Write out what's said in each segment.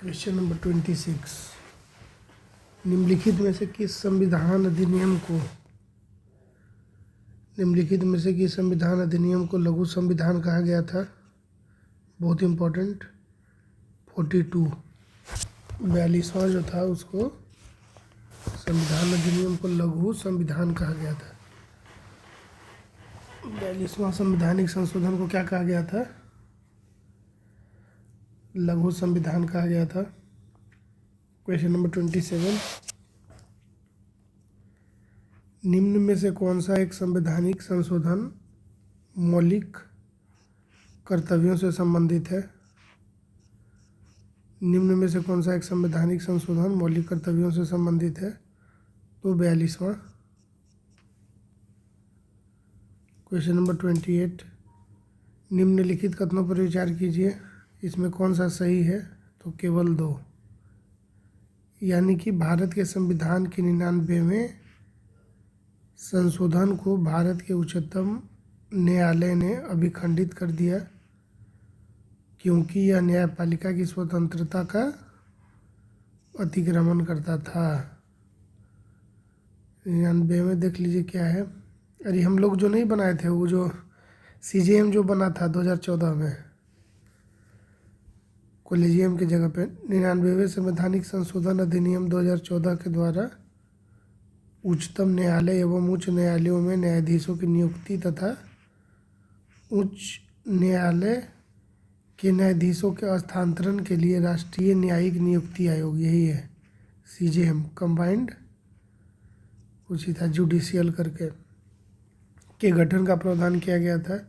Question number 26। निम्नलिखित में से किस संविधान अधिनियम को लघु संविधान कहा गया था? बहुत इम्पोर्टेंट। 42 42वां जो था उसको संविधान अधिनियम को लघु संविधान कहा गया था। 42वां संवैधानिक संशोधन को क्या कहा गया था? लघु संविधान कहा गया था। Question number 27। निम्न में से कौन सा एक संवैधानिक संशोधन मौलिक कर्तव्यों से संबंधित है? निम्न में से कौन सा एक संवैधानिक संशोधन मौलिक कर्तव्यों से संबंधित है? तो 42वां। Question number 28। निम्नलिखित कथनों पर विचार कीजिए, इसमें कौन सा सही है? तो केवल 2, यानी कि भारत के संविधान के 99वें संशोधन को भारत के उच्चतम न्यायालय ने अभिखंडित कर दिया क्योंकि यह न्यायपालिका की स्वतंत्रता का अतिक्रमण करता था। 99 में देख लीजिए क्या है। अरे हम लोग जो नहीं बनाए थे, वो जो CJM जो बना था 2014 में कॉलेजियम की जगह पे, 99वें संवैधानिक संशोधन अधिनियम 2014 के द्वारा उच्चतम न्यायालय एवं उच्च न्यायालयों में न्यायाधीशों की नियुक्ति तथा उच्च न्यायालय के न्यायाधीशों के स्थानांतरण के लिए राष्ट्रीय न्यायिक नियुक्ति आयोग, यही है CJM, कंबाइंड कुछ ही था जुडिशियल करके, के गठन का प्रावधान किया गया था,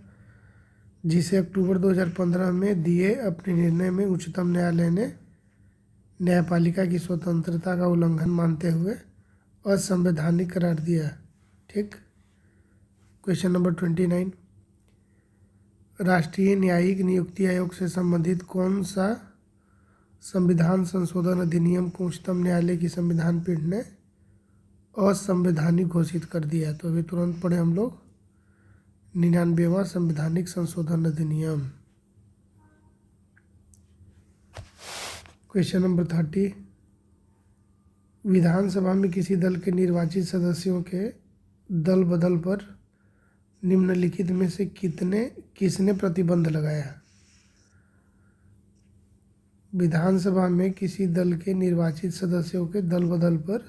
जिसे अक्टूबर 2015 में दिए अपने निर्णय में उच्चतम न्यायालय ने न्यायपालिका की स्वतंत्रता का उल्लंघन मानते हुए असंवैधानिक करार दिया। ठीक। Question number 29। राष्ट्रीय न्यायिक नियुक्ति आयोग से संबंधित कौन सा संविधान संशोधन अधिनियम को उच्चतम न्यायालय की संविधान पीठ ने असंवैधानिक घोषित कर दिया? तो अभी तुरंत पढ़े हम लोग 99वां संवैधानिक संशोधन अधिनियम। Question number 30। विधानसभा में किसी दल के निर्वाचित सदस्यों के दल बदल पर निम्नलिखित में से किसने प्रतिबंध लगाया? विधानसभा में किसी दल के निर्वाचित सदस्यों के दल बदल पर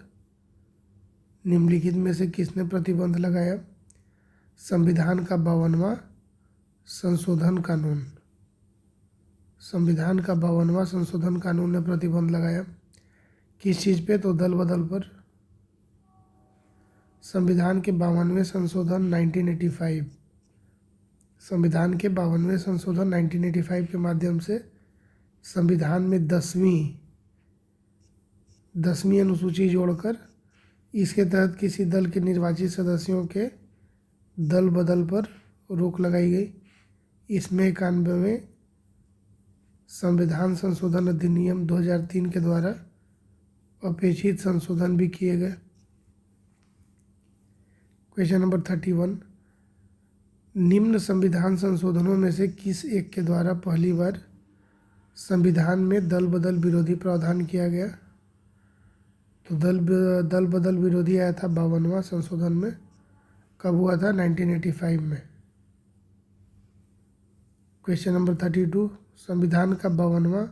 निम्नलिखित में से किसने प्रतिबंध लगाया? संविधान का 52वां संशोधन कानून। संविधान का 52वां संशोधन कानून ने प्रतिबंध लगाया। किस चीज़ पे? तो दल बदल पर। संविधान के 52वें संशोधन 1985, संविधान के 52वें संशोधन 1985 के माध्यम से संविधान में 10वीं अनुसूची जोड़कर इसके तहत किसी दल के निर्वाचित सदस्यों के दल बदल पर रोक लगाई गई। इसमें 91वें संविधान संशोधन अधिनियम 2003 के द्वारा अपेक्षित संशोधन भी किए गए। Question number 31। निम्न संविधान संशोधनों में से किस एक के द्वारा पहली बार संविधान में दल बदल विरोधी प्रावधान किया गया? तो दल बदल विरोधी आया था 52वां संशोधन में। कब हुआ था? 1985 में। Question number 32। संविधान का 52वां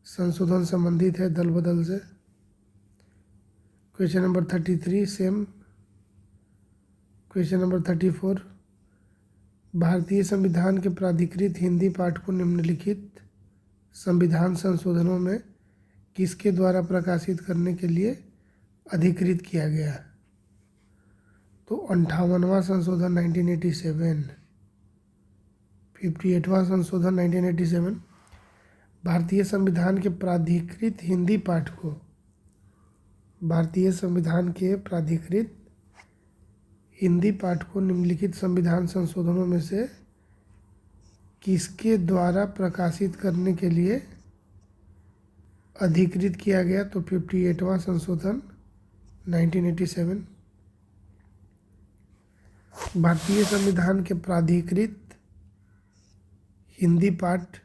संशोधन संबंधित है दल बदल से। Question number 33 same. Question number 34। भारतीय संविधान के प्राधिकृत हिंदी पाठ को निम्नलिखित संविधान संशोधनों में किसके द्वारा प्रकाशित करने के लिए अधिकृत किया गया? तो 58वां संशोधन 1987, 58वां संशोधन 1987 भारतीय संविधान के प्राधिकृत हिंदी पाठ को, भारतीय संविधान के प्राधिकृत हिंदी पाठ को निम्नलिखित संविधान संशोधनों में से किसके द्वारा प्रकाशित करने के लिए अधिकृत किया गया? तो 58वां संशोधन 1987। भारतीय संविधान के प्राधिकृत हिंदी पाठ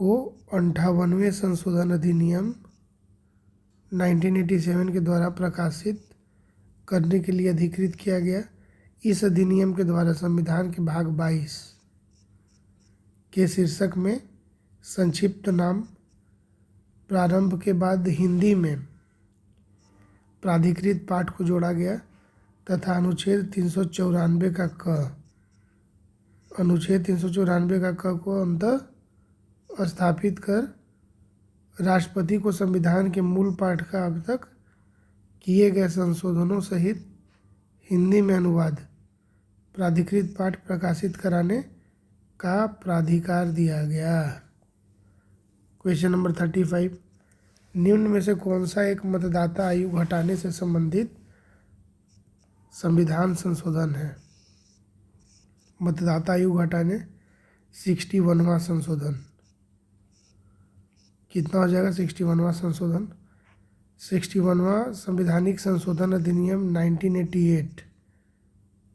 को 58वें संशोधन अधिनियम 1987 के द्वारा प्रकाशित करने के लिए अधिकृत किया गया। इस अधिनियम के द्वारा संविधान के भाग 22 के शीर्षक में संक्षिप्त नाम प्रारंभ के बाद हिंदी में प्राधिकृत पाठ को जोड़ा गया तथा अनुच्छेद 394 का क को अंतः स्थापित कर राष्ट्रपति को संविधान के मूल पाठ का अब तक किए गए संशोधनों सहित हिंदी में अनुवाद प्राधिकृत पाठ प्रकाशित कराने का प्राधिकार दिया गया। क्वेश्चन नंबर 35, निम्न में से कौन सा एक मतदाता आयु घटाने से संबंधित संविधान संशोधन है? मतदाता आयु घटाने 61वां संशोधन। कितना हो जाएगा 61वां संशोधन? 61वां संवैधानिक संशोधन अधिनियम 1988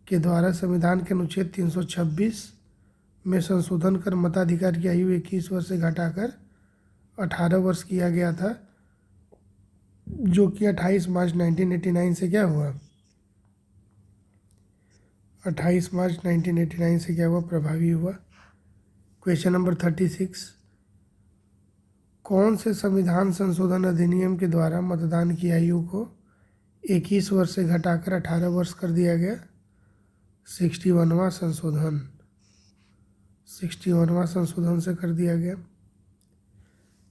के द्वारा संविधान के अनुच्छेद 326 में संशोधन कर मताधिकार की आयु 21 वर्ष से घटाकर 18 वर्ष किया गया था, जो कि 28 मार्च 1989 से क्या हुआ? 28 मार्च 1989 से क्या हुआ? प्रभावी हुआ। क्वेश्चन नंबर 36, कौन से संविधान संशोधन अधिनियम के द्वारा मतदान की आयु को 21 वर्ष से घटाकर 18 वर्ष कर दिया गया? 61वां संशोधन। 61वां संशोधन से कर दिया गया।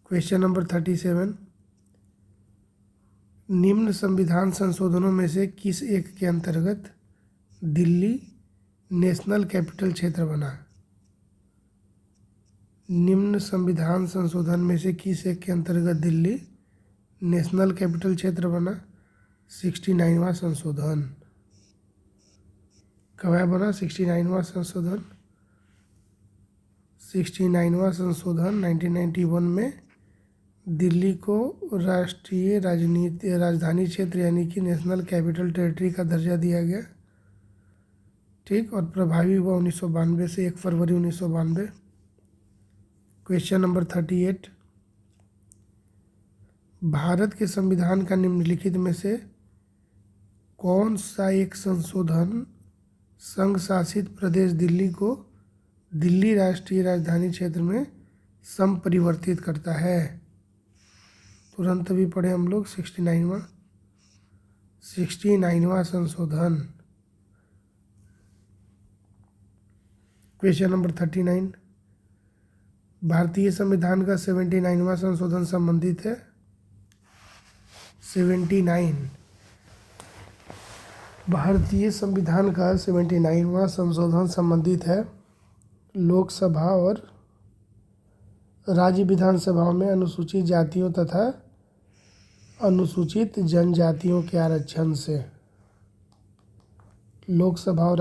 क्वेश्चन नंबर 37, निम्न संविधान संशोधनों में से किस एक के अंतर्गत दिल्ली नेशनल कैपिटल क्षेत्र बना? निम्न संविधान संशोधन में से किस एक के अंतर्गत दिल्ली नेशनल कैपिटल क्षेत्र बना? 69वां संशोधन। कब बना 69वां संशोधन? 69वां संशोधन 1991 में दिल्ली को राष्ट्रीय राजधानी क्षेत्र यानी कि नेशनल कैपिटल टेरिटरी का दर्जा दिया गया। ठीक, और प्रभावी हुआ 1992 से 1 फरवरी 1992। क्वेश्चन नंबर 38, भारत के संविधान का निम्नलिखित में से कौन सा एक संशोधन संघ शासित प्रदेश दिल्ली को दिल्ली राष्ट्रीय राजधानी क्षेत्र में संपरिवर्तित करता है? तुरंत भी पढ़े हम लोग 69वां संशोधन। क्वेश्चन नंबर 39, भारतीय संविधान का 79वां संशोधन संबंधित है? 79 भारतीय संविधान का 79वां संशोधन संबंधित है लोकसभा और राज्य विधानसभाओं में अनुसूचित जातियों तथा अनुसूचित जनजातियों के आरक्षण से। लोकसभा और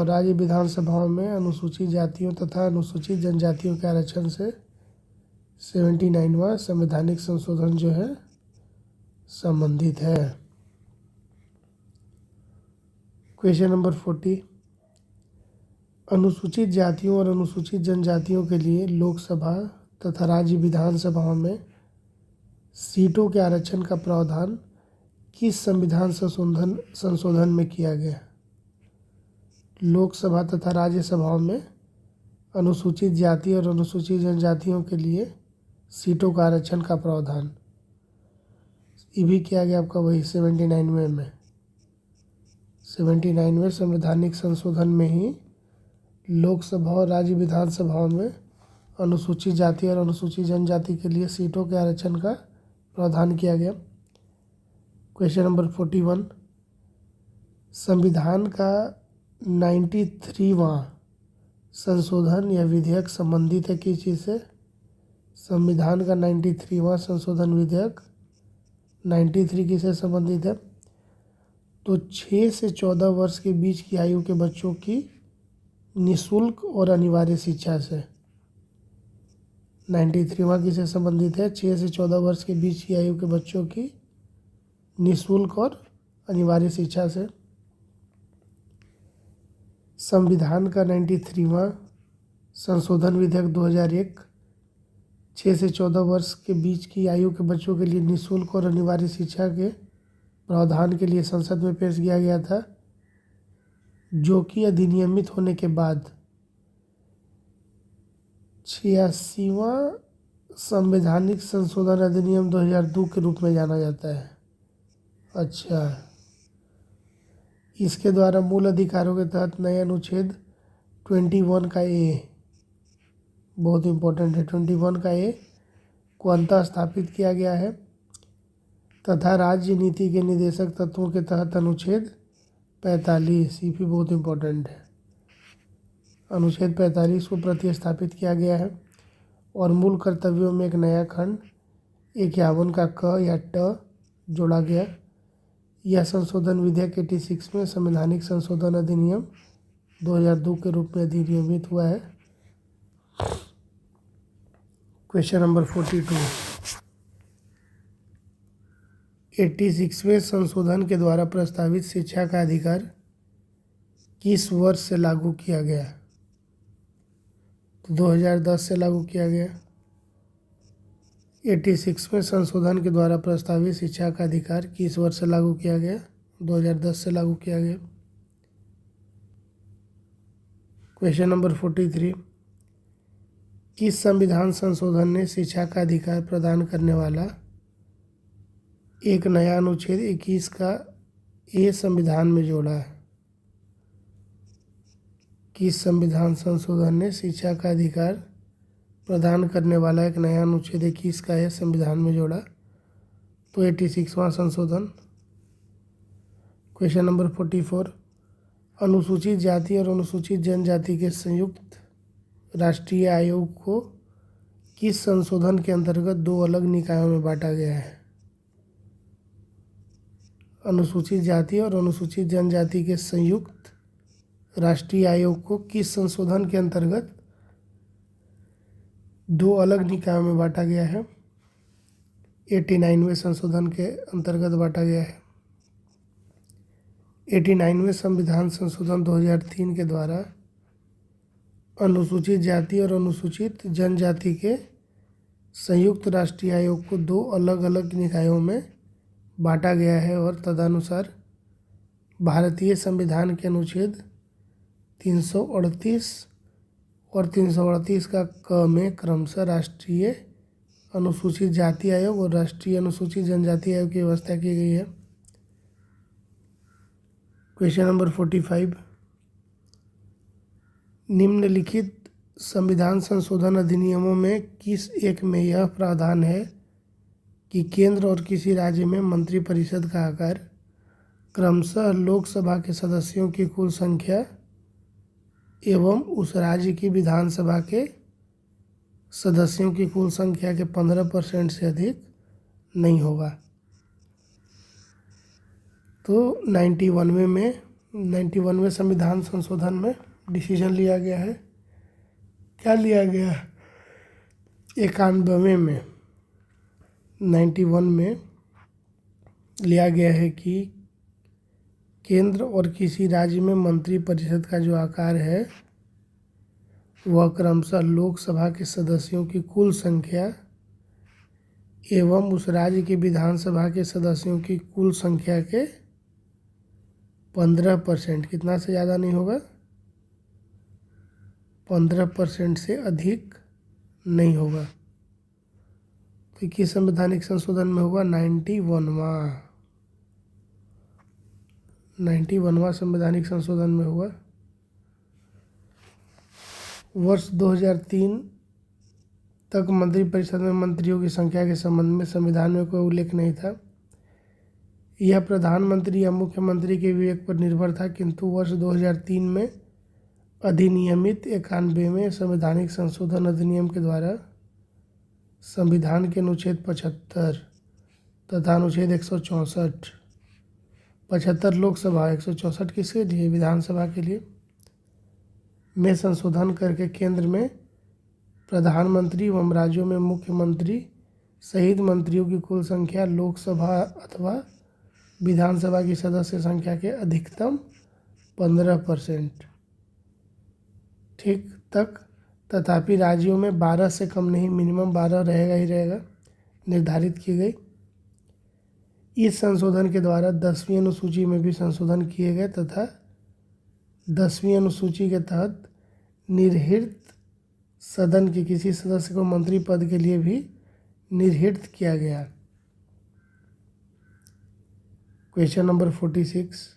राज्य विधानसभाओं में अनुसूचित जातियों तथा अनुसूचित जनजातियों के आरक्षण से 79वां संवैधानिक संशोधन जो है संबंधित है। क्वेश्चन नंबर 40, अनुसूचित जातियों और अनुसूचित जनजातियों के लिए लोकसभा तथा राज्य विधानसभाओं में सीटों के आरक्षण का प्रावधान किस संविधान संशोधन में किया गया? लोकसभा तथा राज्यसभाओं में अनुसूचित जाति और अनुसूचित जनजातियों के लिए सीटों का आरक्षण का प्रावधान ये भी किया गया आपका वही 79वें में 79वें संवैधानिक संशोधन में ही लोकसभा और राज्य विधानसभाओं में अनुसूचित जाति और अनुसूचित जनजाति के लिए सीटों के आरक्षण का प्रावधान किया गया। क्वेश्चन नंबर 41, संविधान का 93वां संशोधन या विधेयक संबंधित है किस चीज़ से? संविधान का 93वां संशोधन विधेयक 93 किससे संबंधित है? तो 6 से 14 वर्ष के बीच की आयु के बच्चों की निःशुल्क और अनिवार्य शिक्षा से। 93वां किससे संबंधित है? 6 से 14 वर्ष के बीच की आयु के बच्चों की निःशुल्क और अनिवार्य शिक्षा से। संविधान का 93वां संशोधन विधेयक 2001 6 से 14 वर्ष के बीच की आयु के बच्चों के लिए निःशुल्क और अनिवार्य शिक्षा के प्रावधान के लिए संसद में पेश किया गया था, जो कि अधिनियमित होने के बाद 86वां संवैधानिक संशोधन अधिनियम 2002 के रूप में जाना जाता है। अच्छा, इसके द्वारा मूल अधिकारों के तहत नए अनुच्छेद 21 का ए, बहुत इम्पोर्टेंट है, 21 का ए को अंतः स्थापित किया गया है तथा राज्य नीति के निदेशक तत्वों के तहत अनुच्छेद 45, ये भी बहुत इम्पोर्टेंट है, अनुच्छेद 45 को प्रतिस्थापित किया गया है और मूल कर्तव्यों में एक नया खंड 51 का क या ट जोड़ा गया। यह संशोधन विधेयक 86 में संवैधानिक संशोधन अधिनियम 2002 के रूप में अधिनियमित हुआ है। क्वेश्चन नंबर 42, 86वें संशोधन के द्वारा प्रस्तावित शिक्षा का अधिकार किस वर्ष से लागू किया गया? तो 2010 से लागू किया गया। 86वें संशोधन के द्वारा प्रस्तावित शिक्षा का अधिकार किस वर्ष से लागू किया गया? 2010 से लागू किया गया। क्वेश्चन नंबर 43, किस संविधान संशोधन ने शिक्षा का अधिकार प्रदान करने वाला एक नया अनुच्छेद 21 का ए संविधान में जोड़ा है? किस संविधान संशोधन ने शिक्षा का अधिकार प्रदान करने वाला एक नया अनुच्छेद 21 का ए संविधान में जोड़ा? तो 86वां संशोधन। क्वेश्चन नंबर 44, अनुसूचित जाति और अनुसूचित जनजाति के संयुक्त राष्ट्रीय आयोग को किस संशोधन के अंतर्गत दो अलग निकायों में बांटा गया है? अनुसूचित जाति और अनुसूचित जनजाति के संयुक्त राष्ट्रीय आयोग को किस संशोधन के अंतर्गत दो अलग निकायों में बांटा गया है? 89वें संशोधन के अंतर्गत बांटा गया है। 89वें संविधान संशोधन 2003 के द्वारा अनुसूचित जाति और अनुसूचित जनजाति के संयुक्त राष्ट्रीय आयोग को दो अलग अलग निकायों में बांटा गया है और तदनुसार भारतीय संविधान के अनुच्छेद 338 और 338 का क में क्रमशः राष्ट्रीय अनुसूचित जाति आयोग और राष्ट्रीय अनुसूचित जनजाति आयोग की व्यवस्था की गई है। क्वेश्चन नंबर 45, निम्नलिखित संविधान संशोधन अधिनियमों में किस एक में यह प्रावधान है कि केंद्र और किसी राज्य में मंत्रिपरिषद का आकार क्रमशः लोकसभा के सदस्यों की कुल संख्या एवं उस राज्य की विधानसभा के सदस्यों की कुल संख्या के 15% से अधिक नहीं होगा? तो 91वें संविधान संशोधन में डिसीजन लिया गया है। क्या लिया गया? 91 में 91 में लिया गया है कि केंद्र और किसी राज्य में मंत्रिपरिषद का जो आकार है वह क्रमशः लोकसभा के सदस्यों की कुल संख्या एवं उस राज्य की विधानसभा के सदस्यों की कुल संख्या के 15%, कितना से ज़्यादा नहीं होगा? 15% से अधिक नहीं होगा। तो किस संवैधानिक संशोधन में होगा? 91वां संवैधानिक संशोधन में हुआ। वर्ष 2003 तक मंत्रिपरिषद में मंत्रियों की संख्या के संबंध में संविधान में कोई उल्लेख नहीं था। यह प्रधानमंत्री या मुख्यमंत्री के विवेक पर निर्भर था, किंतु वर्ष 2003 में अधिनियमित 91वें संवैधानिक संशोधन अधिनियम के द्वारा संविधान के अनुच्छेद 75 तथा अनुच्छेद 164, 75 लोकसभा, 164 किसके लिए? विधानसभा के लिए, में संशोधन करके केंद्र में प्रधानमंत्री एवं राज्यों में मुख्यमंत्री सहित मंत्रियों की कुल संख्या लोकसभा अथवा विधानसभा की सदस्य संख्या के अधिकतम 15% ठीक तक तथापि राज्यों में 12 से कम नहीं, मिनिमम 12 रहेगा ही रहेगा, निर्धारित की गई। इस संशोधन के द्वारा 10वीं अनुसूची में भी संशोधन किए गए तथा 10वीं अनुसूची के तहत निर्हित सदन के किसी सदस्य को मंत्री पद के लिए भी निर्हित किया गया। क्वेश्चन नंबर 46,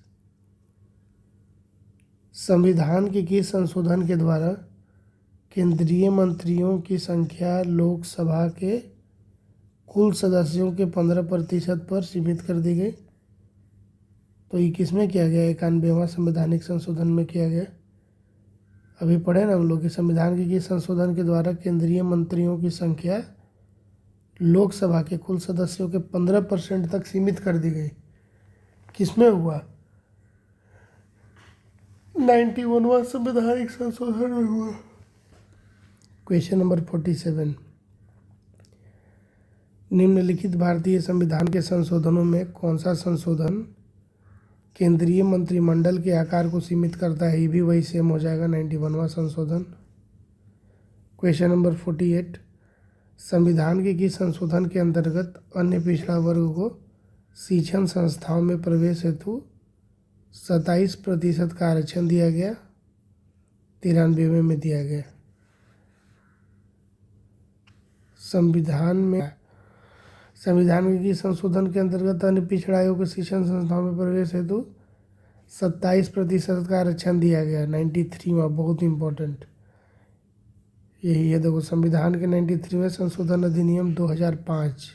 संविधान के किस संशोधन के द्वारा केंद्रीय मंत्रियों की संख्या लोकसभा के कुल सदस्यों के 15% पर सीमित कर दी गई? तो ये किस में किया गया? 91वां संवैधानिक संशोधन में किया गया। अभी पढ़े ना हम लोग कि संविधान के किस संशोधन के द्वारा केंद्रीय मंत्रियों की संख्या लोकसभा के कुल सदस्यों के 15% तक सीमित कर दी गई। किसमें हुआ? 91वां संवैधानिक संशोधन में हुआ। क्वेश्चन नंबर 47, निम्नलिखित भारतीय संविधान के संशोधनों में कौन सा संशोधन केंद्रीय मंत्रिमंडल के आकार को सीमित करता है? ये भी वही सेम हो जाएगा, 91वां संशोधन। क्वेश्चन नंबर 48, संविधान के किस संशोधन के अंतर्गत अन्य पिछड़ा वर्ग को शिक्षण संस्थाओं में प्रवेश हेतु 27% का आरक्षण दिया गया? 93वें में दिया गया। संविधान के किस संशोधन के अंतर्गत अन्य पिछड़ा आयोग को शिक्षण संस्थाओं में प्रवेश हेतु 27% का आरक्षण दिया गया? 93वां, बहुत इंपॉर्टेंट यही है। देखो, संविधान के 93वें संशोधन अधिनियम 2005।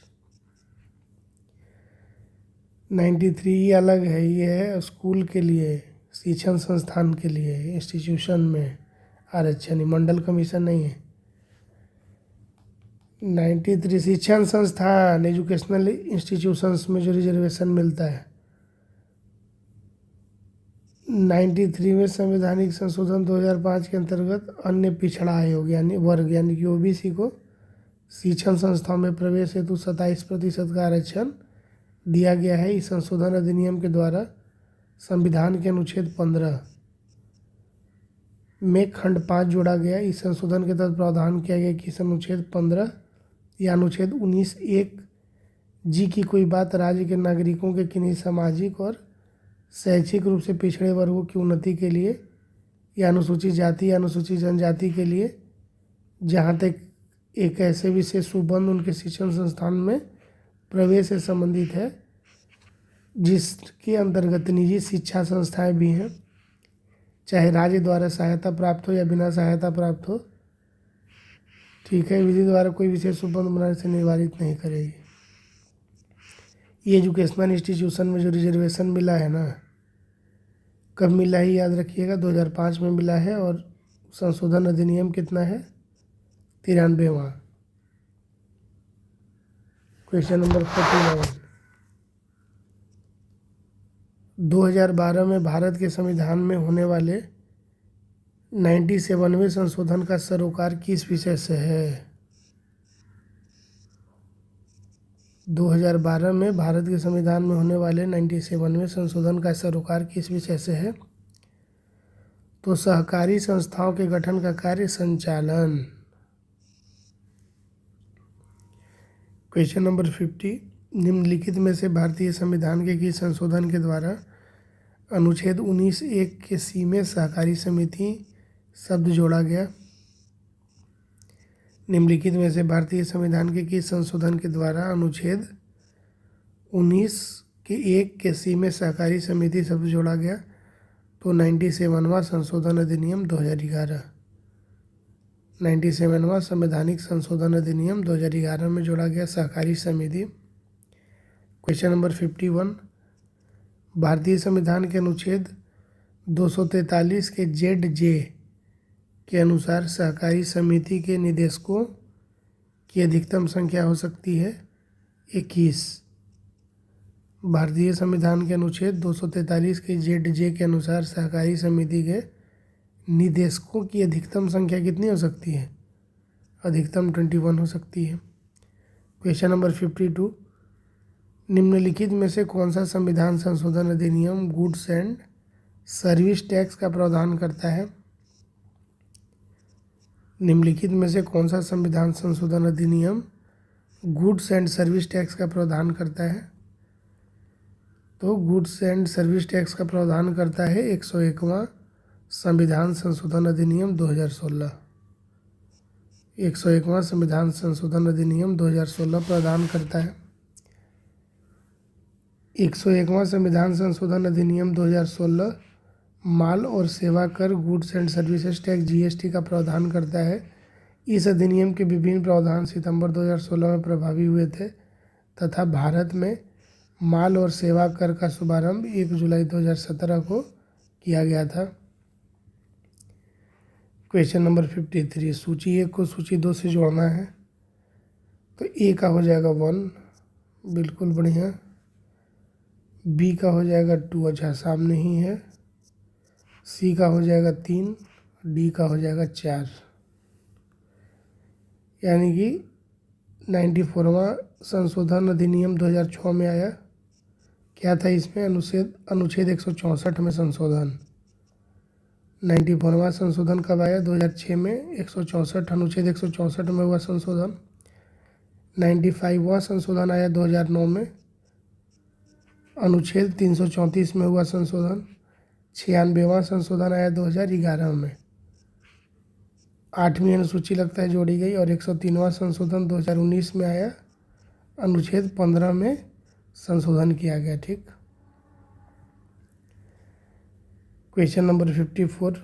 93 ये अलग है, ये है स्कूल के लिए, शिक्षण संस्थान के लिए, इंस्टीट्यूशन में आरक्षण, मंडल कमीशन नहीं है। 93 शिक्षण संस्थान, एजुकेशनल इंस्टीट्यूशंस में जो रिजर्वेशन मिलता है। 93वें संवैधानिक संशोधन 2005 के अंतर्गत अन्य पिछड़ा आयोग यानी वर्ग यानी कि ओबीसी को शिक्षण संस्थाओं में प्रवेश हेतु 27% का आरक्षण दिया गया है। इस संशोधन अधिनियम के द्वारा संविधान के अनुच्छेद 15 में खंड 5 जोड़ा गया। इस संशोधन के तहत प्रावधान किया गया कि अनुच्छेद 15 या अनुच्छेद 19(1)(g) की कोई बात राज्य के नागरिकों के किन्हीं सामाजिक और शैक्षिक रूप से पिछड़े वर्गों की उन्नति के लिए या अनुसूचित जाति या अनुसूचित जनजाति के लिए जहाँ तक एक ऐसे विशेष संबंध उनके शिक्षण संस्थान में प्रवेश से संबंधित है जिसके अंतर्गत निजी शिक्षा संस्थाएं भी हैं, चाहे राज्य द्वारा सहायता प्राप्त हो या बिना सहायता प्राप्त हो, ठीक है, विधि द्वारा कोई विशेष संबंध बनाने से निवारित नहीं करेगी। ये एजुकेशनल इंस्टीट्यूशन में जो रिजर्वेशन मिला है ना, कब मिला है याद रखिएगा, 2005 में मिला है। और संशोधन अधिनियम कितना है? 93वां। क्वेश्चन नंबर 49, 2012 में भारत के संविधान में होने वाले 97वें संशोधन का सरोकार किस विषय से है? 2012 में भारत के संविधान में होने वाले 97वें संशोधन का सरोकार किस विषय से है? तो सहकारी संस्थाओं के गठन का कार्य संचालन। क्वेश्चन नंबर 50, निम्नलिखित में से भारतीय संविधान के किस संशोधन के द्वारा अनुच्छेद 19(1) के सी में सहकारी समिति शब्द जोड़ा गया? निम्नलिखित में से भारतीय संविधान के किस संशोधन के द्वारा अनुच्छेद 19(1) के सी में सहकारी समिति शब्द जोड़ा गया? तो 97वां संशोधन अधिनियम 2011। 97वां संवैधानिक संशोधन अधिनियम 2011 में जोड़ा गया सहकारी समिति। क्वेश्चन नंबर 51, भारतीय संविधान के अनुच्छेद 243 के ZJ के अनुसार सहकारी समिति के निदेशकों की अधिकतम संख्या हो सकती है 21। भारतीय संविधान के अनुच्छेद 243 के ZJ के अनुसार सहकारी समिति के निदेशकों की अधिकतम संख्या कितनी हो सकती है? अधिकतम 21 हो सकती है। क्वेश्चन नंबर 52, निम्नलिखित में से कौन सा संविधान संशोधन अधिनियम गुड्स एंड सर्विस टैक्स का प्रावधान करता है? निम्नलिखित में से कौन सा संविधान संशोधन अधिनियम गुड्स एंड सर्विस टैक्स का प्रावधान करता है? तो गुड्स एंड सर्विस टैक्स का प्रावधान करता है 101वां संविधान संशोधन अधिनियम 2016। 101वां संविधान संशोधन अधिनियम 2016 प्रावधान करता है। 101वां संविधान संशोधन अधिनियम 2016 माल और सेवा कर goods and services tax GST का प्रावधान करता है। इस अधिनियम के विभिन्न प्रावधान सितंबर 2016 में प्रभावी हुए थे तथा भारत में माल और सेवा कर का शुभारंभ 1 जुलाई 2017 को किया गया था। क्वेश्चन नंबर 53, सूची 1 को सूची 2 से जोड़ना है। तो ए का हो जाएगा 1, बिल्कुल बढ़िया। बी का हो जाएगा 2, अच्छा सामने ही है। सी का हो जाएगा 3, डी का हो जाएगा 4। यानी कि 94वां संशोधन अधिनियम 2006 में आया। क्या था इसमें? अनुच्छेद 164 में संशोधन। 94वां संशोधन कब आया? 2006 में 164 अनुच्छेद 164 में हुआ संशोधन। 95वां संशोधन आया 2009 में, अनुच्छेद 334 में हुआ संशोधन। 96वां संशोधन आया 2011 में, 8वीं अनुसूची लगता है जोड़ी गई। और 103वां संशोधन 2019 में आया, अनुच्छेद 15 में संशोधन किया गया। ठीक। क्वेश्चन नंबर 54,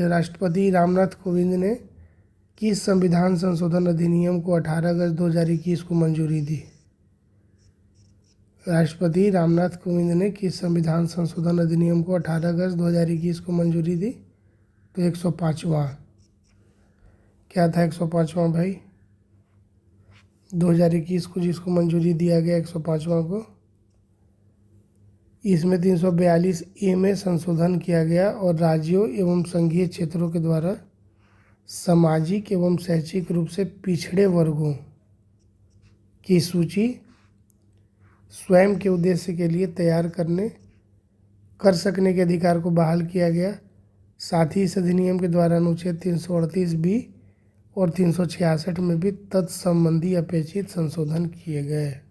राष्ट्रपति रामनाथ कोविंद ने किस संविधान संशोधन अधिनियम को 18 अगस्त 2021 को मंजूरी दी? राष्ट्रपति रामनाथ कोविंद ने किस संविधान संशोधन अधिनियम को 18 अगस्त 2021 को मंजूरी दी? तो 105वां। क्या था 105वां भाई? 2021 को जिसको मंजूरी दिया गया 105वां को, इसमें 342A में संशोधन किया गया और राज्यों एवं संघीय क्षेत्रों के द्वारा सामाजिक एवं शैक्षिक रूप से पिछड़े वर्गों की सूची स्वयं के उद्देश्य के लिए तैयार कर सकने के अधिकार को बहाल किया गया। साथ ही इस अधिनियम के द्वारा अनुच्छेद 338B और 366 में भी तत्संबंधी अपेक्षित संशोधन किए गए।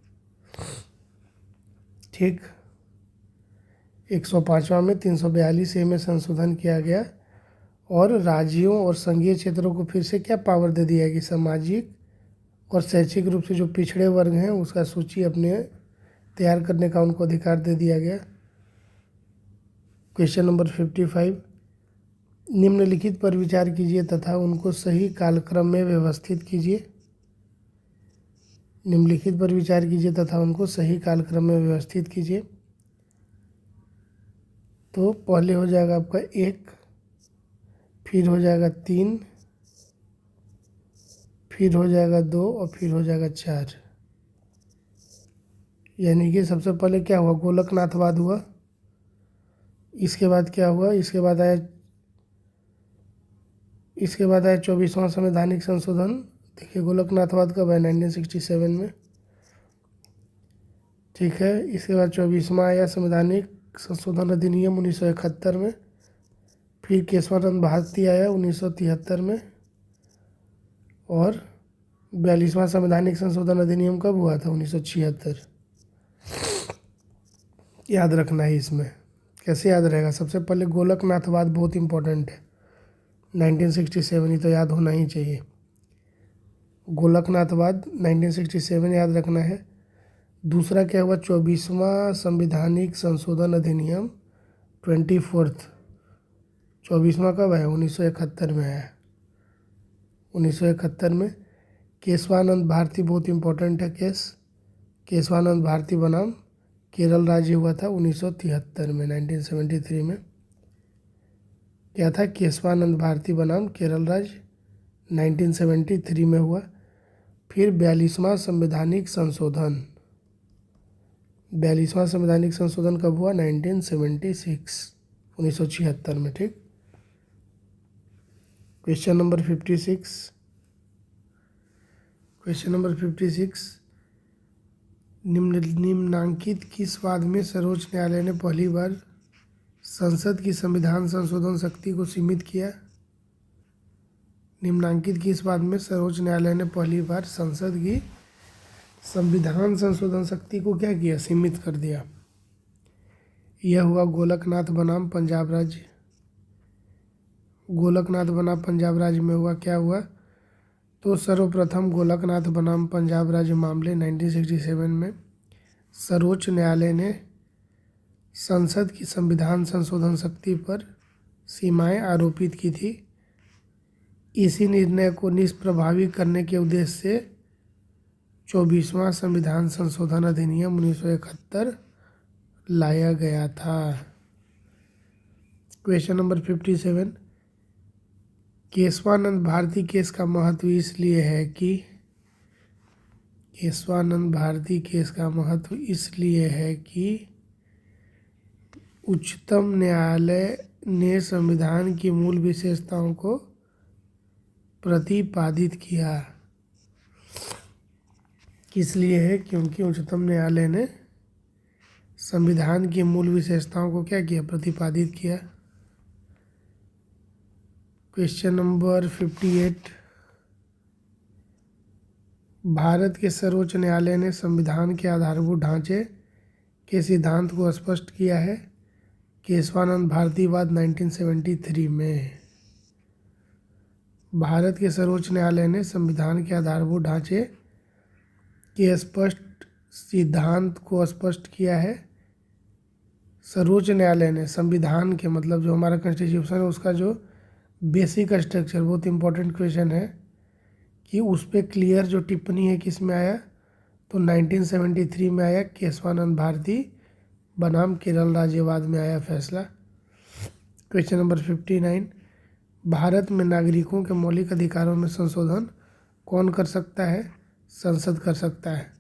ठीक। 105वां में 342A में संशोधन किया गया और राज्यों और संघीय क्षेत्रों को फिर से क्या पावर दे दिया कि सामाजिक और शैक्षिक रूप से जो पिछड़े वर्ग हैं उसका सूची अपने तैयार करने का उनको अधिकार दे दिया गया। क्वेश्चन नंबर 55, निम्नलिखित पर विचार कीजिए तथा उनको सही कालक्रम में व्यवस्थित कीजिए। निम्नलिखित पर विचार कीजिए तथा उनको सही कालक्रम में व्यवस्थित कीजिए। तो पहले हो जाएगा आपका 1, फिर हो जाएगा 3, फिर हो जाएगा 2 और फिर हो जाएगा 4। यानी कि सबसे पहले क्या हुआ? गोलकनाथवाद हुआ। इसके बाद क्या हुआ? इसके बाद आया 24वां संवैधानिक संशोधन। देखिए गोलकनाथवाद कब है? 1967 में। ठीक है। इसके बाद 24वां आया संवैधानिक संशोधन अधिनियम 1971 में। फिर केशवानंद भारती आया 1973 में। और 42वां संवैधानिक संशोधन अधिनियम कब हुआ था? 1976। याद रखना है इसमें। कैसे याद रहेगा? सबसे पहले गोलकनाथवाद बहुत इंपॉर्टेंट है, 1967 ही तो याद होना ही चाहिए। गोलकनाथवाद 1967 याद रखना है। दूसरा क्या हुआ? 24वां संवैधानिक संशोधन अधिनियम 24th। 24वां कब आया? 1971 में आया। 1971 में केशवानंद भारती बहुत इंपॉर्टेंट है। केशवानंद भारती बनाम केरल राज्य हुआ था 1973 में, 1973 में। क्या था? केशवानंद भारती बनाम केरल राज्य 1973 में हुआ। फिर 42वां संवैधानिक संशोधन। 42वां संवैधानिक संशोधन कब हुआ? 1976 में। ठीक। Question number 56। क्वेश्चन नंबर 56, निम्नांकित किस वाद में सर्वोच्च न्यायालय ने पहली बार संसद की संविधान संशोधन शक्ति को सीमित किया? निम्नांकित की इस बात में सर्वोच्च न्यायालय ने पहली बार संसद की संविधान संशोधन शक्ति को क्या किया, सीमित कर दिया। यह हुआ गोलकनाथ बनाम पंजाब राज्य। गोलकनाथ बनाम पंजाब राज्य में हुआ, क्या हुआ, तो सर्वप्रथम गोलकनाथ बनाम पंजाब राज्य मामले 1967 में सर्वोच्च न्यायालय ने संसद की संविधान संशोधन शक्ति पर सीमाएं आरोपित की थी। इसी निर्णय को निष्प्रभावी करने के उद्देश्य से 24वां संविधान संशोधन अधिनियम 1971 लाया गया था। Question number 57, Kesavananda Bharati case का महत्व इसलिए है कि केशवानंद भारती केस का महत्व इसलिए है कि उच्चतम न्यायालय ने संविधान की मूल विशेषताओं को प्रतिपादित किया। किस लिए है, क्योंकि उच्चतम न्यायालय ने संविधान की मूल विशेषताओं को क्या किया, प्रतिपादित किया। क्वेश्चन नंबर 58, भारत के सर्वोच्च न्यायालय ने संविधान के आधारभूत ढांचे के सिद्धांत को स्पष्ट किया है। केशवानंद भारतीवाद 1973 में। भारत के सर्वोच्च न्यायालय ने संविधान के आधारभूत ढांचे के स्पष्ट सिद्धांत को स्पष्ट किया है। सर्वोच्च न्यायालय ने संविधान के मतलब जो हमारा कॉन्स्टिट्यूशन है उसका जो बेसिक स्ट्रक्चर, बहुत इंपॉर्टेंट क्वेश्चन है कि उस पर क्लियर जो टिप्पणी है किस में आया, तो 1973 में आया, केशवानंद भारती बनाम केरल राज्यवाद में आया फैसला। क्वेश्चन नंबर 59, भारत में नागरिकों के मौलिक अधिकारों में संशोधन कौन कर सकता है, संसद कर सकता है।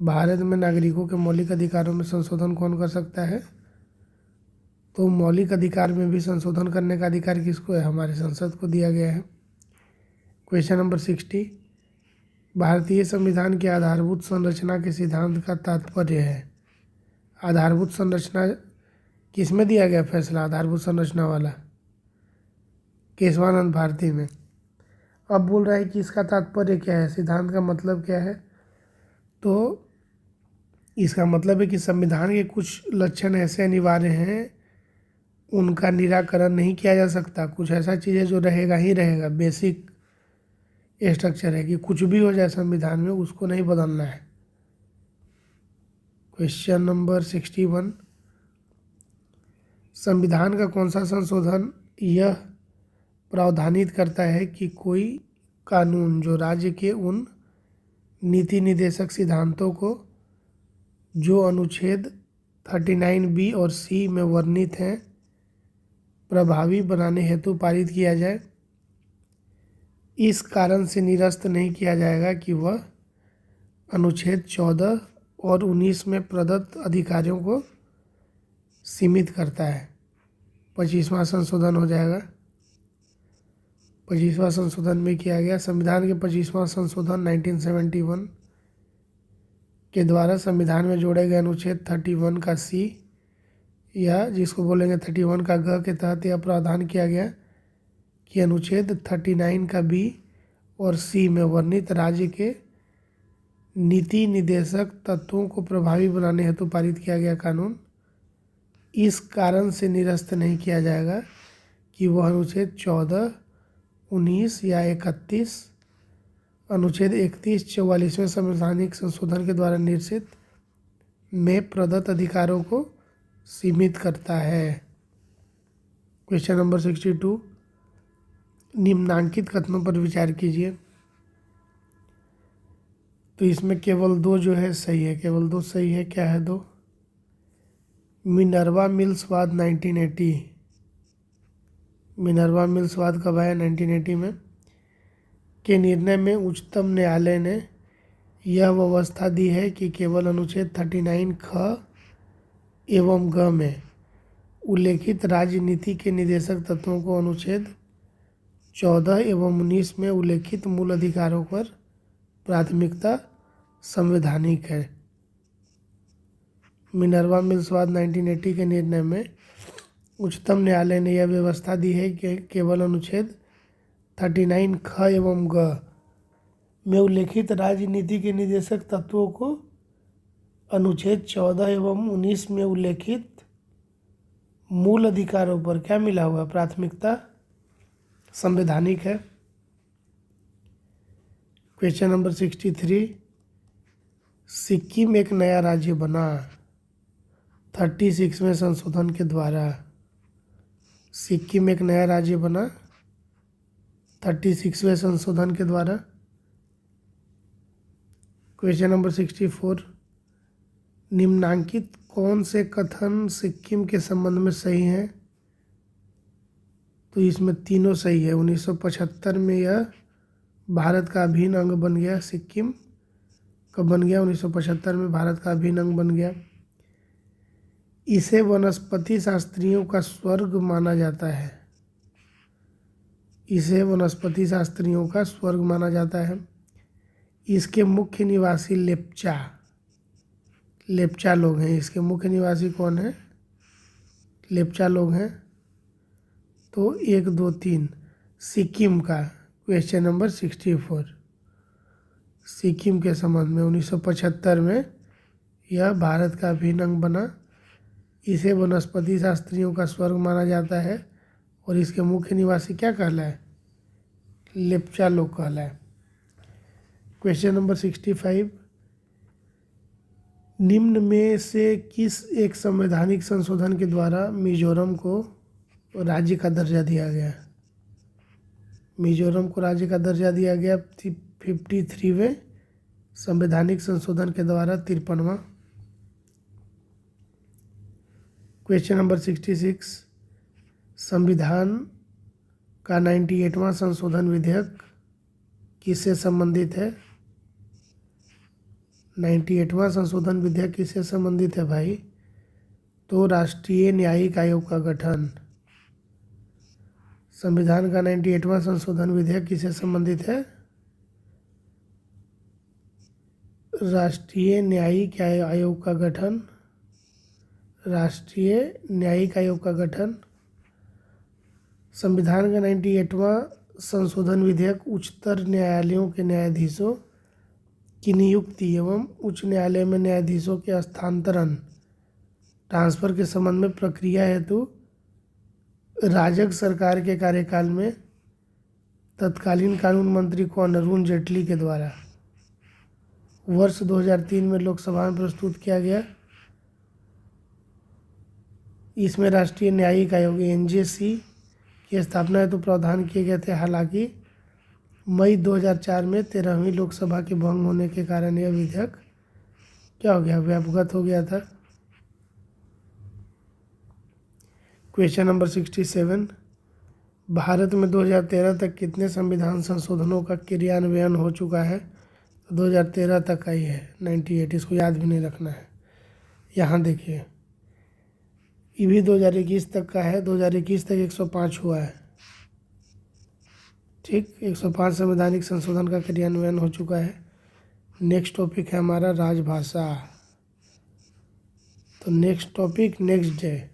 भारत में नागरिकों के मौलिक अधिकारों में संशोधन कौन कर सकता है, तो मौलिक अधिकार में भी संशोधन करने का अधिकार किसको है, हमारे संसद को दिया गया है। क्वेश्चन नंबर 60, भारतीय संविधान के आधारभूत संरचना के सिद्धांत का तात्पर्य है। आधारभूत संरचना किस में दिया गया फैसला, आधारभूत संरचना वाला, केशवानंद भारती में। अब बोल रहा है कि इसका तात्पर्य क्या है, सिद्धांत का मतलब क्या है, तो इसका मतलब है कि संविधान के कुछ लक्षण ऐसे अनिवार्य हैं उनका निराकरण नहीं किया जा सकता। कुछ ऐसा चीज़ है जो रहेगा ही रहेगा, बेसिक स्ट्रक्चर है कि कुछ भी हो जाए संविधान में उसको नहीं बदलना है। क्वेश्चन नंबर 61, संविधान का कौन सा संशोधन यह प्रावधानित करता है कि कोई कानून जो राज्य के उन नीति निदेशक सिद्धांतों को जो अनुच्छेद 39B और C में वर्णित हैं प्रभावी बनाने हेतु पारित किया जाए। इस कारण से निरस्त नहीं किया जाएगा कि वह अनुच्छेद 14 और 19 में प्रदत्त अधिकारियों को सीमित करता है। 25वां संशोधन हो जाएगा। 25वां संशोधन में किया गया संविधान के 25वां संशोधन 1971 के द्वारा संविधान में जोड़े गए अनुच्छेद 31 का C या जिसको बोलेंगे 31 का ग के तहत यह प्रावधान किया गया कि अनुच्छेद 39 का B और C में वर्णित राज्य के नीति निदेशक तत्वों को प्रभावी बनाने हेतु पारित किया गया कानून इस कारण से निरस्त नहीं किया जाएगा कि वह अनुच्छेद 14, 19 या 31, अनुच्छेद 31, 44वें संवैधानिक संशोधन के द्वारा निर्देशित में प्रदत्त अधिकारों को सीमित करता है। क्वेश्चन नंबर 62, निम्नांकित कथनों पर विचार कीजिए। तो इसमें केवल दो जो है सही है, केवल दो सही है। क्या है दो? मिनर्वा मिल्स वाद 1980। मिनर्वा मिल्स वाद कब आया? 1980 में। के निर्णय में उच्चतम न्यायालय ने यह व्यवस्था दी है कि केवल अनुच्छेद 39 ख एवं ग में उल्लेखित राजनीति के निदेशक तत्वों को अनुच्छेद 14 एवं 19 में उल्लेखित मूल अधिकारों पर प्राथमिकता संवैधानिक है। मिनर्वा मिल्स वाद 1980 के निर्णय में उच्चतम न्यायालय ने यह व्यवस्था दी है कि केवल अनुच्छेद 39 ख एवं ग में उल्लेखित राजनीति के निर्देशक तत्वों को अनुच्छेद 14 एवं 19 में उल्लेखित मूल अधिकारों पर क्या मिला हुआ? प्राथमिकता संवैधानिक है। क्वेश्चन नंबर 63, सिक्किम एक नया राज्य बना 36वें संशोधन के द्वारा। सिक्किम एक नया राज्य बना 36वें संशोधन के द्वारा। क्वेश्चन नंबर 64, निम्नांकित कौन से कथन सिक्किम के संबंध में सही हैं? तो इसमें तीनों सही है। 1975 में यह भारत का अभिन्न अंग बन गया। सिक्किम कब बन गया? 1975 में भारत का अभिन्न अंग बन गया। इसे वनस्पति शास्त्रियों का स्वर्ग माना जाता है। इसे वनस्पति शास्त्रियों का स्वर्ग माना जाता है। इसके मुख्य निवासी लेप्चा लोग हैं। इसके मुख्य निवासी कौन है? लेप्चा लोग हैं। तो 1, 2, 3 सिक्किम का। क्वेश्चन नंबर 64, सिक्किम के संबंध में 1975 में यह भारत का अभिन्न अंग बना। इसे वनस्पति शास्त्रियों का स्वर्ग माना जाता है और इसके मुख्य निवासी क्या कहलाए? लेप्चा लोग कहलाए। क्वेश्चन नंबर 65, निम्न में से किस एक संवैधानिक संशोधन के द्वारा मिजोरम को राज्य का दर्जा दिया गया? मिजोरम को राज्य का दर्जा दिया गया 53वें संवैधानिक संशोधन के द्वारा, 53वां। क्वेश्चन नंबर 66, संविधान का 98वां संशोधन विधेयक किससे संबंधित है? 98वां संशोधन विधेयक किससे संबंधित है भाई? तो राष्ट्रीय न्यायिक आयोग का गठन। संविधान का 98वां संशोधन विधेयक किससे संबंधित है? राष्ट्रीय न्यायिक आयोग का गठन। राष्ट्रीय न्यायिक आयोग का गठन। संविधान का 98वां संशोधन विधेयक उच्चतर न्यायालयों के न्यायाधीशों की नियुक्ति एवं उच्च न्यायालय में न्यायाधीशों के स्थानांतरण ट्रांसफर के संबंध में प्रक्रिया हेतु राजग सरकार के कार्यकाल में तत्कालीन कानून मंत्री कौन? अरुण जेटली के द्वारा वर्ष 2003 में लोकसभा में प्रस्तुत किया गया। इसमें राष्ट्रीय न्यायिक आयोग एनजेसी की स्थापना हेतु प्रावधान किए गए थे। हालांकि मई 2004 में 13वीं लोकसभा के भंग होने के कारण यह विधेयक क्या हो गया? व्यापगत हो गया था। क्वेश्चन नंबर 67, भारत में 2013 तक कितने संविधान संशोधनों का क्रियान्वयन हो चुका है? तो 2013 तक का ही है 98। इसको याद भी नहीं रखना है। यहाँ देखिए, ये भी 2021 तक का है। 2021 तक 105 हुआ है। ठीक, 105 संवैधानिक संशोधन का क्रियान्वयन हो चुका है। नेक्स्ट टॉपिक है हमारा राजभाषा। तो नेक्स्ट टॉपिक नेक्स्ट डे।